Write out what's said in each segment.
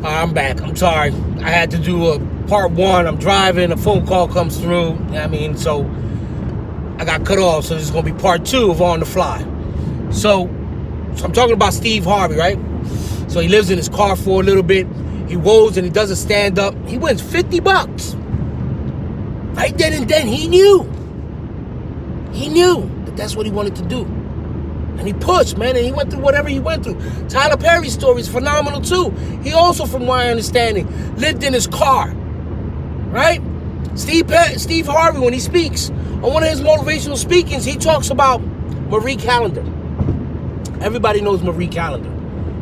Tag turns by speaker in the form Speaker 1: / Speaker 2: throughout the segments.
Speaker 1: I'm back. I'm sorry. I had to do a part one. I'm driving. A phone call comes through. So I got cut off. So this is going to be part two of On the Fly. So I'm talking about Steve Harvey, right? So he lives in his car for a little bit. He rolls and he does a stand-up. He wins $50. Right then and then, he knew. He knew that that's what he wanted to do. And he pushed, man, and he went through whatever he went through. Tyler Perry's story is phenomenal, too. He also, from my understanding, lived in his car, right? Steve Harvey, when he speaks, on one of his motivational speakings, he talks about Marie Callender. Everybody knows Marie Callender,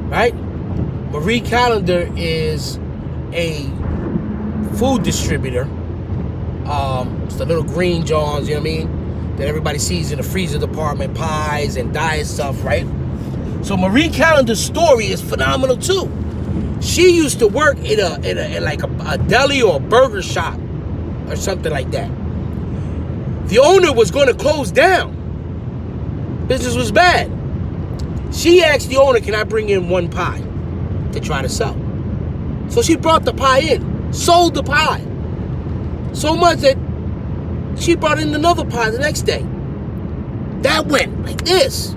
Speaker 1: right? Marie Callender is a food distributor. It's the little green Johns, you know what I mean? That everybody sees in the freezer department, pies and diet stuff, right? So Marie Callender's story is phenomenal too. She used to work in a deli or a burger shop or something like that. The owner was going to close down. Business was bad. She asked the owner, "Can I bring in one pie to try to sell?" So she brought the pie in, sold the pie. So much that she brought in another pie the next day. That went like this.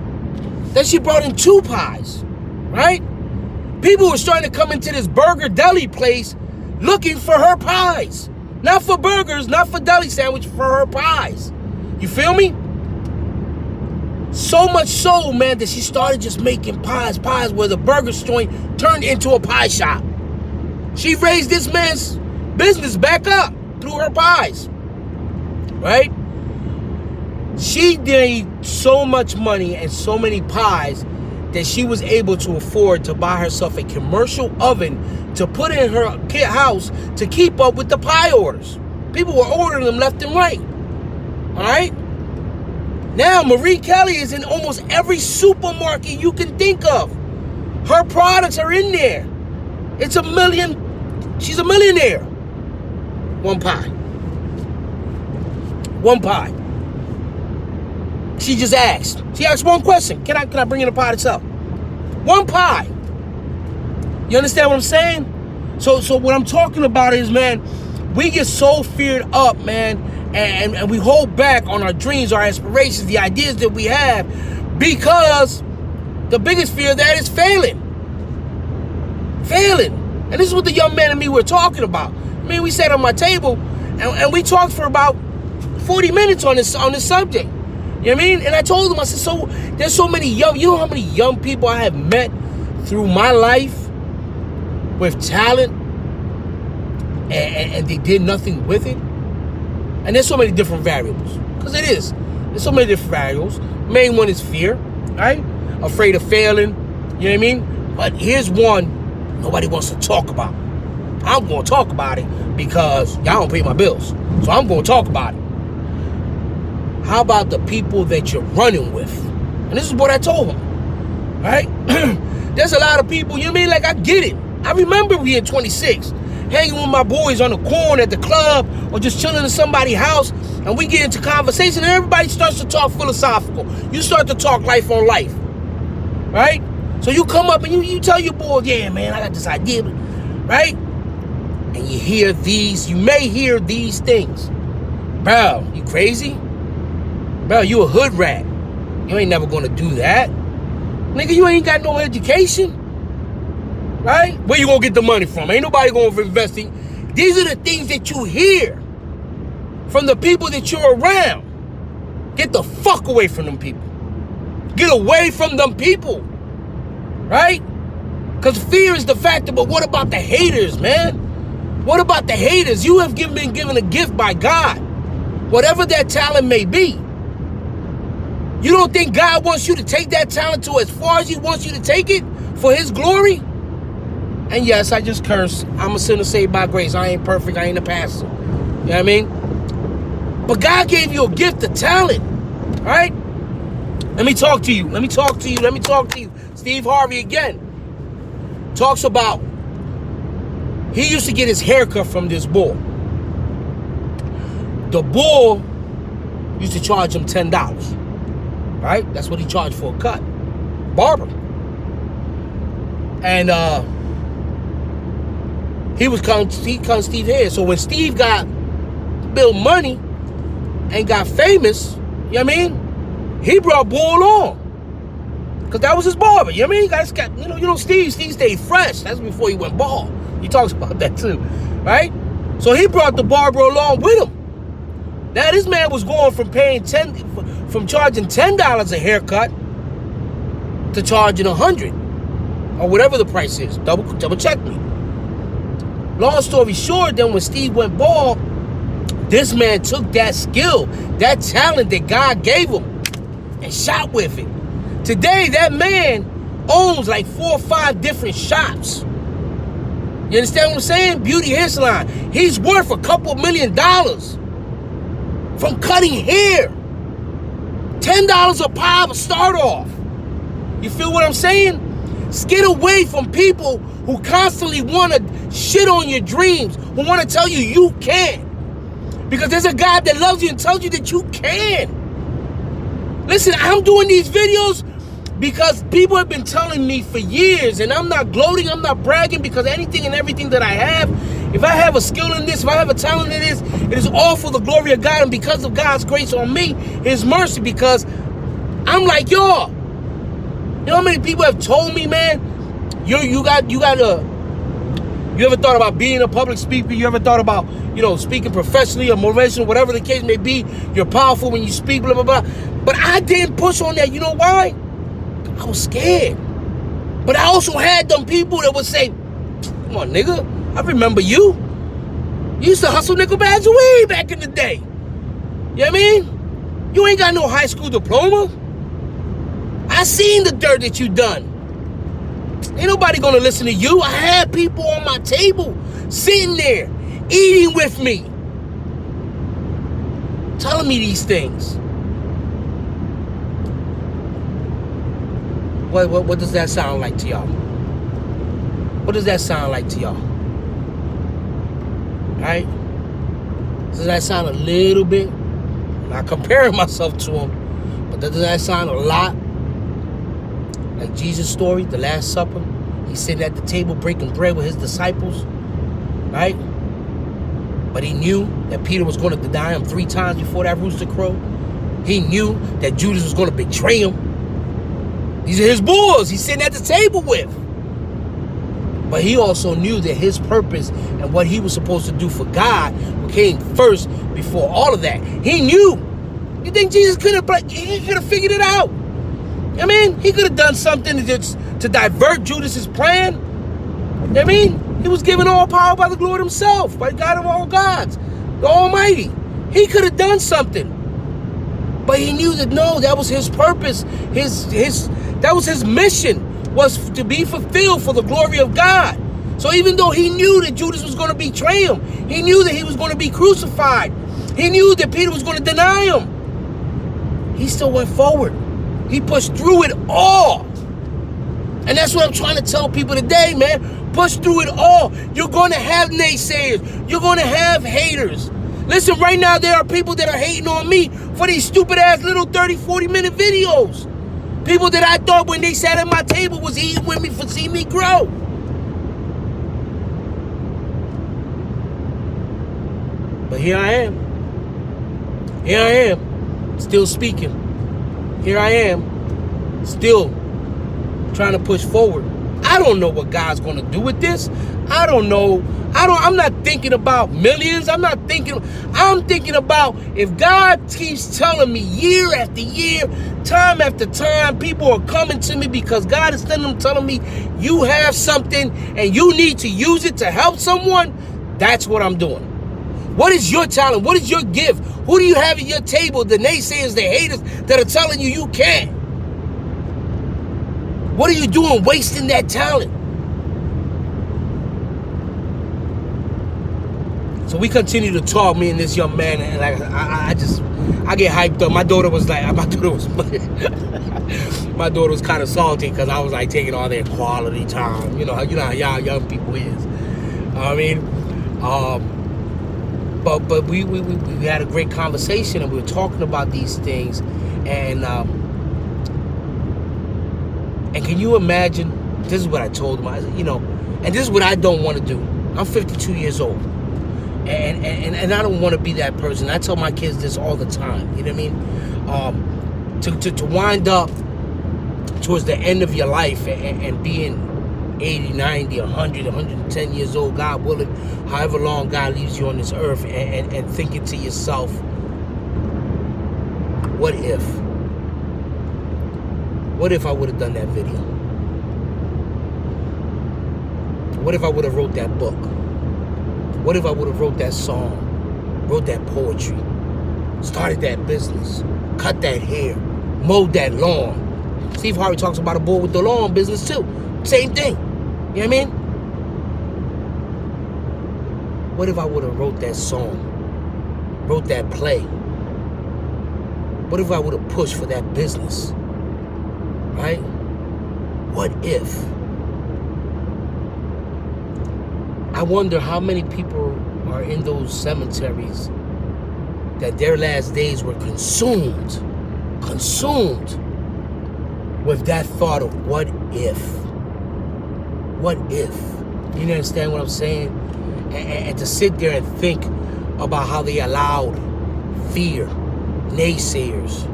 Speaker 1: Then she brought in 2 pies, right? People were starting to come into this burger deli place looking for her pies. Not for burgers, not for deli sandwich, for her pies. You feel me? So much so, man, that she started just making pies where the burger joint turned into a pie shop. She raised this man's business back up through her pies. Right? She made so much money and so many pies that she was able to afford to buy herself a commercial oven to put in her house to keep up with the pie orders. People were ordering them left and right. All right? Now, Marie Kelly is in almost every supermarket you can think of. Her products are in there. She's a millionaire. One pie. She just asked. She asked one question. Can I bring in a pie to sell? One pie. You understand what I'm saying? So what I'm talking about is, man, we get so feared up, man, and we hold back on our dreams, our aspirations, the ideas that we have, because the biggest fear of that is failing. And this is what the young man and me were talking about. We sat on my table and we talked for about 40 minutes on this subject. You know what I mean? And I told him, I said, so there's so many you know how many young people I have met through my life with talent and they did nothing with it? And there's so many different variables. Because it is. There's so many different variables. Main one is fear, right? Afraid of failing. You know what I mean? But here's one nobody wants to talk about. I'm going to talk about it because y'all don't pay my bills. So I'm going to talk about it. How about the people that you're running with? And this is what I told him, right? There's a lot of people, you know what I mean? Like, I get it. I remember being 26, hanging with my boys on the corner at the club or just chilling in somebody's house, and we get into conversation and everybody starts to talk philosophical. You start to talk life on life, right? So you come up and you tell your boys, yeah, man, I got this idea, right? And you may hear these things. Bro, you crazy? Bro, you a hood rat. You ain't never gonna do that. Nigga, you ain't got no education. Right? Where you gonna get the money from? Ain't nobody gonna invest in. These are the things that you hear from the people that you're around. Get the fuck away from them people. Get away from them people. Right? Because fear is the factor, but what about the haters, man? What about the haters? You have been given a gift by God. Whatever that talent may be. You don't think God wants you to take that talent to as far as he wants you to take it for his glory? And yes, I just cursed. I'm a sinner saved by grace. I ain't perfect. I ain't a pastor. You know what I mean? But God gave you a gift of talent. Right? Let me talk to you. Steve Harvey again talks about he used to get his haircut from this bull. The bull used to charge him $10. Right? That's what he charged for a cut. Barber. And he calling Steve head. So when Steve got built money and got famous, you know what I mean? He brought Bull on. Because that was his barber, you know what I mean? Guys got, Steve stayed fresh. That's before he went bald. He talks about that too, right? So he brought the barber along with him. Now this man was going from charging $10 a haircut to charging $100 or whatever the price is. Double check me. Long story short, then when Steve went bald, this man took that skill, that talent that God gave him, and shot with it. Today, that man owns like 4 or 5 different shops. You understand what I'm saying? Beauty hair salon. He's worth a couple $1 million from cutting hair. $10 a pop start off. You feel what I'm saying? Get away from people who constantly want to shit on your dreams, who want to tell you you can't. Because there's a God that loves you and tells you that you can. Listen, I'm doing these videos because people have been telling me for years, and I'm not gloating, I'm not bragging, because anything and everything that I have, if I have a skill in this, if I have a talent in this, it is all for the glory of God and because of God's grace on me, His mercy, because I'm like y'all. You know how many people have told me, man, you ever thought about being a public speaker? You ever thought about, speaking professionally or motivational, whatever the case may be? You're powerful when you speak, blah, blah, blah. But I didn't push on that. You know why? I was scared. But I also had them people that would say, come on, nigga, I remember you. You used to hustle nickel bags of weed back in the day. You know what I mean? You ain't got no high school diploma. I seen the dirt that you done. Ain't nobody gonna listen to you. I had people on my table, sitting there, eating with me, telling me these things. What does that sound like to y'all? What does that sound like to y'all? Right? Does that sound a little bit? I'm not comparing myself to him, but does that sound a lot like Jesus' story, the Last Supper? He's sitting at the table breaking bread with his disciples, right? But he knew that Peter was going to deny him 3 times before that rooster crowed. He knew that Judas was going to betray him. These are his boys he's sitting at the table with. But he also knew that his purpose and what he was supposed to do for God came first before all of that. He knew. You think Jesus could have figured it out? I mean, he could have done something to divert Judas's plan. I mean, he was given all power by the Lord himself, by God of all gods, the Almighty. He could have done something. But he knew that no, that was his purpose. That was his mission, was to be fulfilled for the glory of God. So even though he knew that Judas was going to betray him, he knew that he was going to be crucified, he knew that Peter was going to deny him, he still went forward. He pushed through it all. And that's what I'm trying to tell people today, man. Push through it all. You're going to have naysayers. You're going to have haters. Listen, right now there are people that are hating on me for these stupid ass little 30, 40-minute videos. People that I thought when they sat at my table was eating with me for seeing me grow. But here I am. Here I am, still speaking. Here I am, still trying to push forward. I don't know what God's going to do with this. I don't know. I'm not thinking about millions. I'm thinking about if God keeps telling me year after year, time after time, people are coming to me because God is telling me you have something and you need to use it to help someone. That's what I'm doing. What is your talent? What is your gift? Who do you have at your table? The naysayers, the haters that are telling you you can't. What are you doing wasting that talent? So we continue to talk, me and this young man, and like I get hyped up. My daughter was kind of salty because I was like taking all their quality time. You know how y'all young people is. I mean, but we had a great conversation and we were talking about these things, and can you imagine? This is what I told him. And this is what I don't want to do. I'm 52 years old. And I don't want to be that person. I tell my kids this all the time. You know what I mean? To wind up towards the end of your life and being 80, 90, 100, 110 years old, God willing, however long God leaves you on this earth, and thinking to yourself, what if? What if I would have done that video? What if I would have wrote that book? What if I would have wrote that song, wrote that poetry, started that business, cut that hair, mowed that lawn? Steve Harvey talks about a boy with the lawn business too. Same thing. You know what I mean? What if I would have wrote that song, wrote that play? What if I would have pushed for that business? Right? What if? I wonder how many people are in those cemeteries that their last days were consumed with that thought of what if? What if? You understand what I'm saying? And to sit there and think about how they allowed fear, naysayers,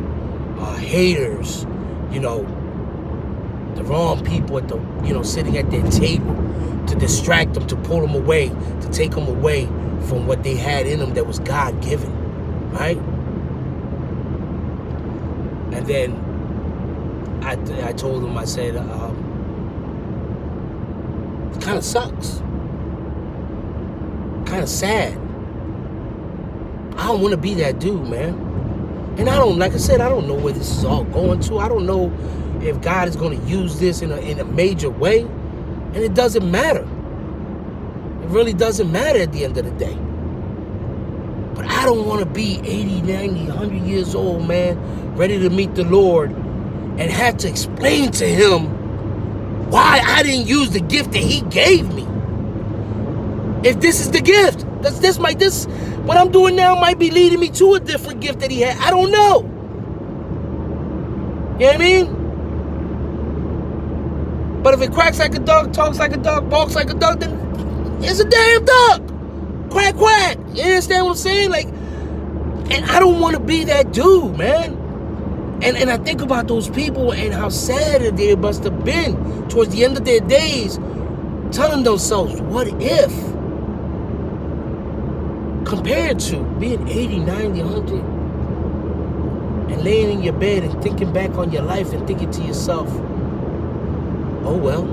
Speaker 1: haters, the wrong people at the, sitting at their table to distract them, to pull them away, to take them away from what they had in them that was God-given, right? And then I told them, I said, it kind of sucks. Kind of sad. I don't want to be that dude, man. And like I said, I don't know where this is all going to. I don't know if God is going to use this in a major way. And it doesn't matter. It really doesn't matter at the end of the day. But I don't want to be 80, 90, 100 years old, man, ready to meet the Lord and have to explain to him why I didn't use the gift that he gave me. If this is the gift, what I'm doing now might be leading me to a different gift that he had. I don't know. You know what I mean? But if it quacks like a duck, talks like a duck, barks like a duck, then it's a damn duck. Quack, quack. You understand what I'm saying? And I don't want to be that dude, man. And I think about those people and how sad they must have been towards the end of their days, telling themselves, what if? Compared to being 80, 90, 100 and laying in your bed and thinking back on your life and thinking to yourself, oh well,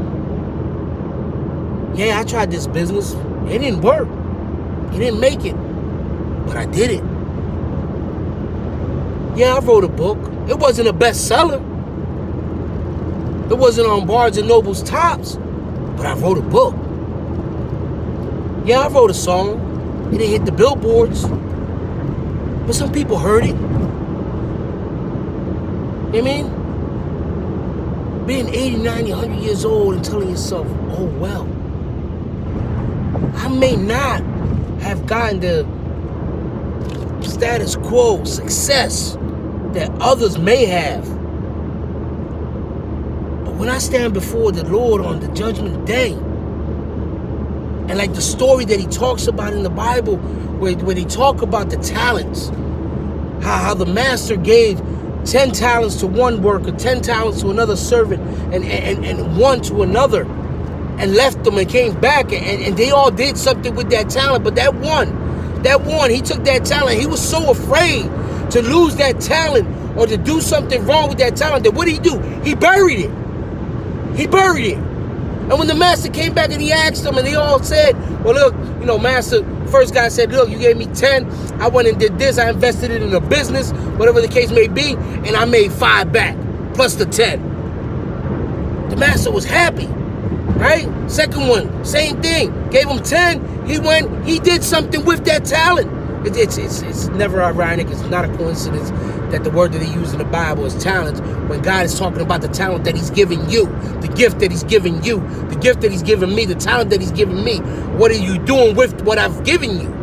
Speaker 1: yeah, I tried this business. It didn't work. It didn't make it. But I did it. Yeah, I wrote a book. It wasn't a bestseller. It wasn't on Barnes and Noble's tops. But I wrote a book. Yeah, I wrote a song. It didn't hit the billboards. But some people heard it. You know what I mean? Being 80, 90, 100 years old and telling yourself, oh well, I may not have gotten the status quo success that others may have. But when I stand before the Lord on the judgment day, and like the story that he talks about in the Bible, where they talk about the talents, how the master gave 10 talents to one worker, 10 talents to another servant, and one to another, and left them and came back, and they all did something with that talent. But that one, he took that talent. He was so afraid to lose that talent or to do something wrong with that talent that what did he do? He buried it. He buried it. And when the master came back and he asked them, and they all said, well, look, master, first guy said, look, you gave me 10. I went and did this. I invested it in a business, whatever the case may be, and I made 5 back, plus the 10. The master was happy, right? Second one, same thing. Gave him 10. He went, he did something with that talent. It's never ironic. It's not a coincidence that the word that he used in the Bible is talent, when God is talking about the talent that he's giving you, the gift that he's giving you, the gift that he's given me, the talent that he's given me. What are you doing with what I've given you?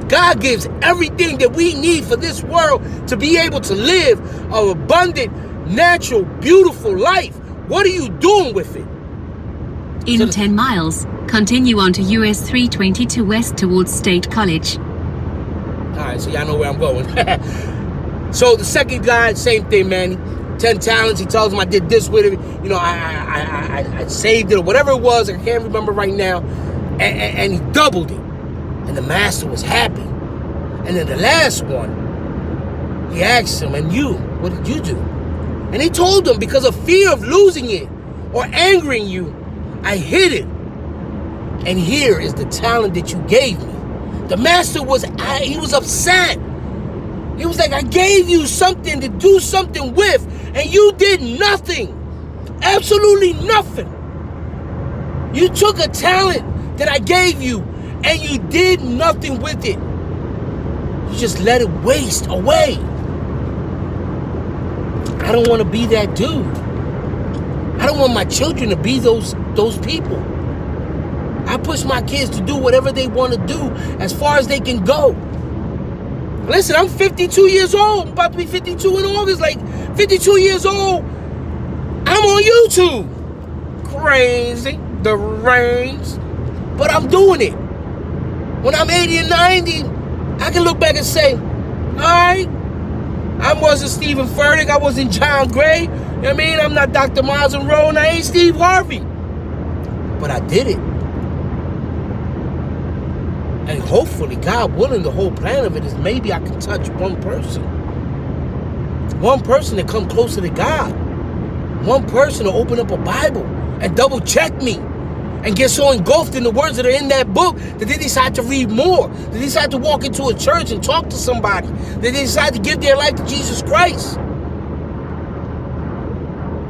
Speaker 1: God gives everything that we need for this world to be able to live an abundant, natural, beautiful life. What are you doing with it?
Speaker 2: In 10 miles, continue on to US 322 west towards State College.
Speaker 1: Alright, so y'all know where I'm going. So the second guy, same thing, man. 10 talents. He tells him I did this with it. You know, I saved it or whatever it was. I can't remember right now. And he doubled it. And the master was happy. And then the last one, he asked him, and you, what did you do? And he told him, because of fear of losing it or angering you, I hid it. And here is the talent that you gave me. The master was upset. He was like, I gave you something to do something with, and you did nothing. Absolutely nothing. You took a talent that I gave you, and you did nothing with it. You just let it waste away. I don't want to be that dude. I don't want my children to be those people. I push my kids to do whatever they want to do as far as they can go. Listen, I'm 52 years old. I'm about to be 52 in August. Like, 52 years old. I'm on YouTube. Crazy. The range. But I'm doing it. When I'm 80 and 90, I can look back and say, all right, I wasn't Stephen Furtick. I wasn't John Gray. You know what I mean? I'm not Dr. Miles Monroe, and I ain't Steve Harvey. But I did it. And hopefully, God willing, the whole plan of it is maybe I can touch one person. One person to come closer to God. One person to open up a Bible and double check me. And get so engulfed in the words that are in that book that they decide to read more. They decide to walk into a church and talk to somebody. That they decide to give their life to Jesus Christ.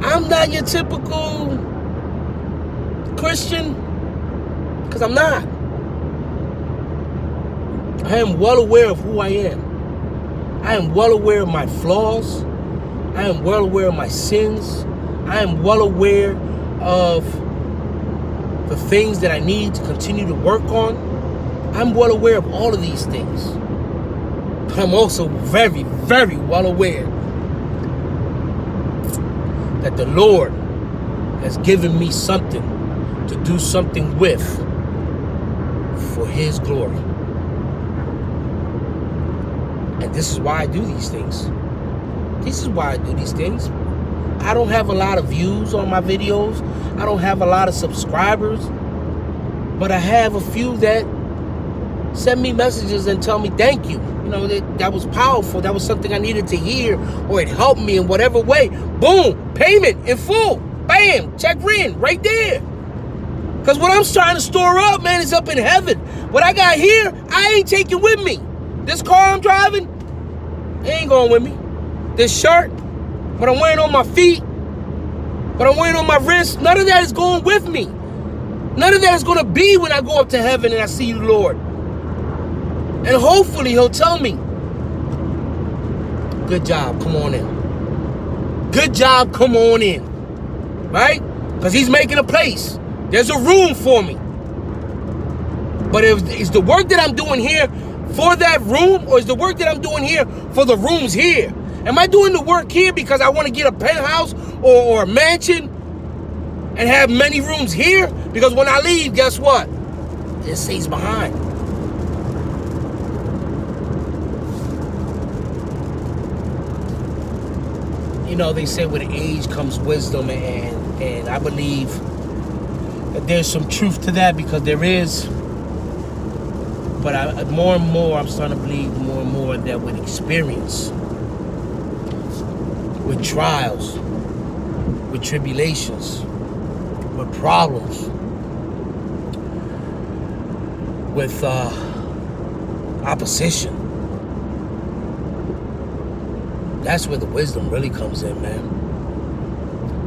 Speaker 1: I'm not your typical Christian, because I'm not. I am well aware of who I am. I am well aware of my flaws. I am well aware of my sins. I am well aware of the things that I need to continue to work on. I'm well aware of all of these things. But I'm also very, very well aware that the Lord has given me something to do something with for His glory. And this is why I do these things. This is why I do these things. I don't have a lot of views on my videos. I don't have a lot of subscribers. But I have a few that send me messages and tell me thank you. You know, that was powerful. That was something I needed to hear, or it helped me in whatever way. Boom, payment in full. Bam, check in right there. Because what I'm trying to store up, man, is up in heaven. What I got here, I ain't taking with me. This car I'm driving, it ain't going with me. This shirt, what I'm wearing on my feet, what I'm wearing on my wrist, none of that is going with me. None of that is going to be when I go up to heaven and I see the Lord. And hopefully He'll tell me, good job, come on in. Good job, come on in. Right? Because He's making a place. There's a room for me. But is the work that I'm doing here for that room, or is the work that I'm doing here for the rooms here? Am I doing the work here because I want to get a penthouse or a mansion and have many rooms here? Because when I leave, guess what? It stays behind. You know, they say with age comes wisdom, and I believe that there's some truth to that, because there is. But more and more, I'm starting to believe more and more that with experience, with trials, with tribulations, with problems, with opposition, that's where the wisdom really comes in, man.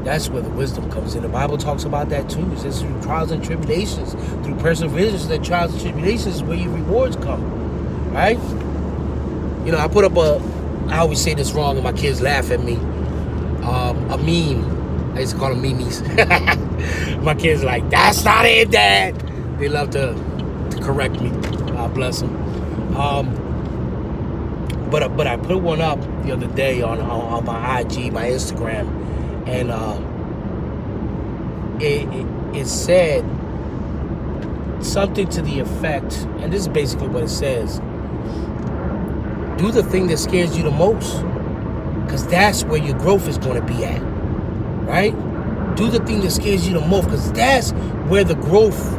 Speaker 1: That's where the wisdom comes in. The Bible talks about that too. It says through trials and tribulations, through perseverance, that trials and tribulations is where your rewards come. Right? You know, I put up I always say this wrong and my kids laugh at me. A meme. I used to call them memes. My kids are like, that's not it, Dad. They love to correct me. God bless them. But I put one up the other day on my IG, my Instagram, and it said something to the effect, and this is basically what it says: do the thing that scares you the most, because that's where your growth is going to be at, right? Do the thing that scares you the most, because that's where the growth,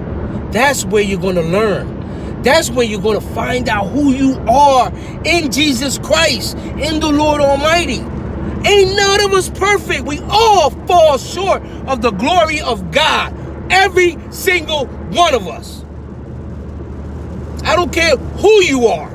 Speaker 1: that's where you're going to learn. That's where you're going to find out who you are in Jesus Christ, in the Lord Almighty. Ain't none of us perfect. We all fall short of the glory of God. Every single one of us. I don't care who you are.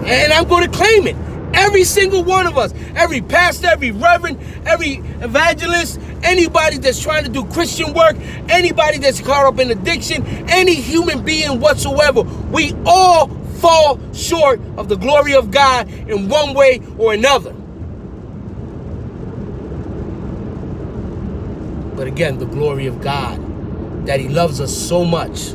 Speaker 1: And I'm going to claim it. Every single one of us. Every pastor, every reverend, every evangelist, anybody that's trying to do Christian work, anybody that's caught up in addiction, any human being whatsoever, we all fall short of the glory of God in one way or another. But again, the glory of God, that he loves us so much.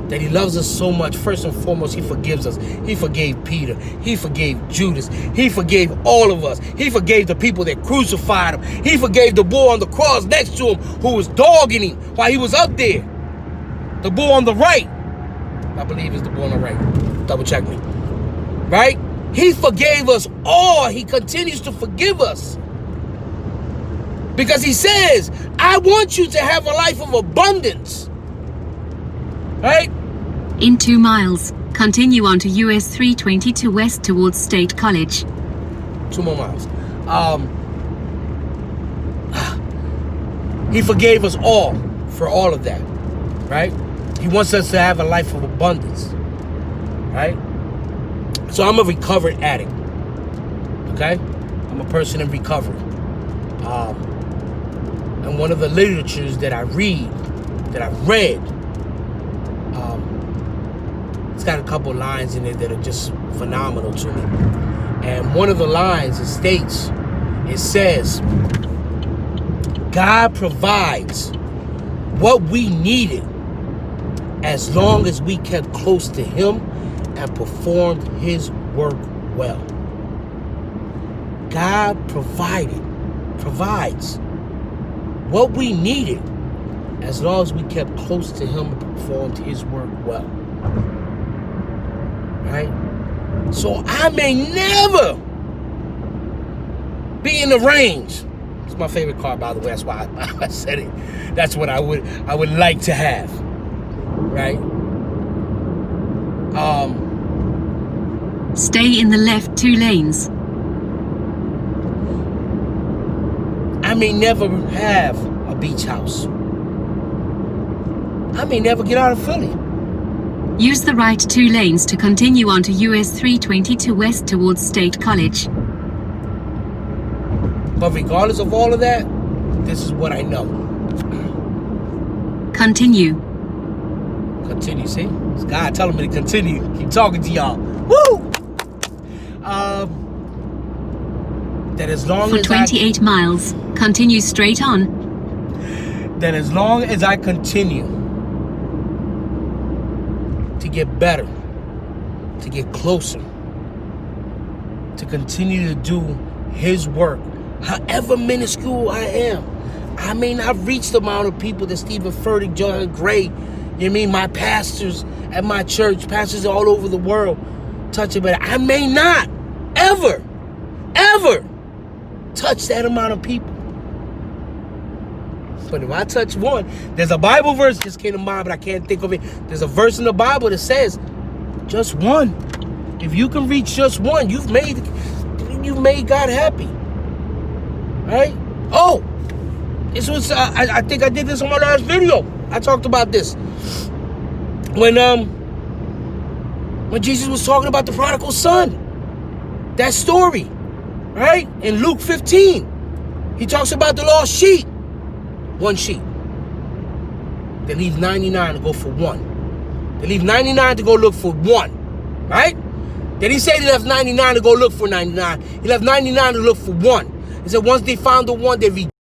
Speaker 1: That he loves us so much. First and foremost, he forgives us. He forgave Peter. He forgave Judas. He forgave all of us. He forgave the people that crucified him. He forgave the boy on the cross next to him who was dogging him while he was up there. The boy on the right. I believe it's the boy on the right. Double check me. Right? He forgave us all. He continues to forgive us. Because he says, I want you to have a life of abundance. Right?
Speaker 2: In 2 miles, continue on to US 322 west towards State College.
Speaker 1: 2 more miles. He forgave us all for all of that. Right? He wants us to have a life of abundance. Right? So I'm a recovered addict. Okay? I'm a person in recovery. And one of the literatures that I read, that I've read, it's got a couple lines in it that are just phenomenal to me. And one of the lines, it states, it says, God provides what we needed as long as we kept close to him and performed his work well. God provides what we needed as long as we kept close to him and performed his work well. Right? So I may never be in the range. It's my favorite car, by the way. That's why I said it. That's what I would like to have. Right?
Speaker 2: Stay in the left 2 lanes.
Speaker 1: I may never have a beach house. I may never get out of Philly.
Speaker 2: Use the right 2 lanes to continue on to US 322 west towards State College.
Speaker 1: But regardless of all of that, this is what I know.
Speaker 2: Continue.
Speaker 1: Continue, see? It's God telling me to continue. Keep talking to y'all. Woo! That as long
Speaker 2: For
Speaker 1: as
Speaker 2: 28 miles, continue straight on.
Speaker 1: That as long as I continue to get better, to get closer, to continue to do his work, however minuscule I am. I may not reach the amount of people that Stephen Furtick, John Gray, you know what I mean, my pastors at my church, pastors all over the world, touch it, but I may not ever touch that amount of people. But if I touch one, there's a Bible verse just came to mind, but I can't think of it. There's a verse in the Bible that says, just one. If you can reach just one, you've made God happy. Right? Oh, this was I think I did this on my last video. I talked about this. When Jesus was talking about the prodigal son. That story. Right? In Luke 15. He talks about the lost sheep. One sheep. They leave 99 to go for one. They leave 99 to go look for one. Right? Then he said he left 99 to go look for 99. He left 99 to look for one. He said once they found the one, they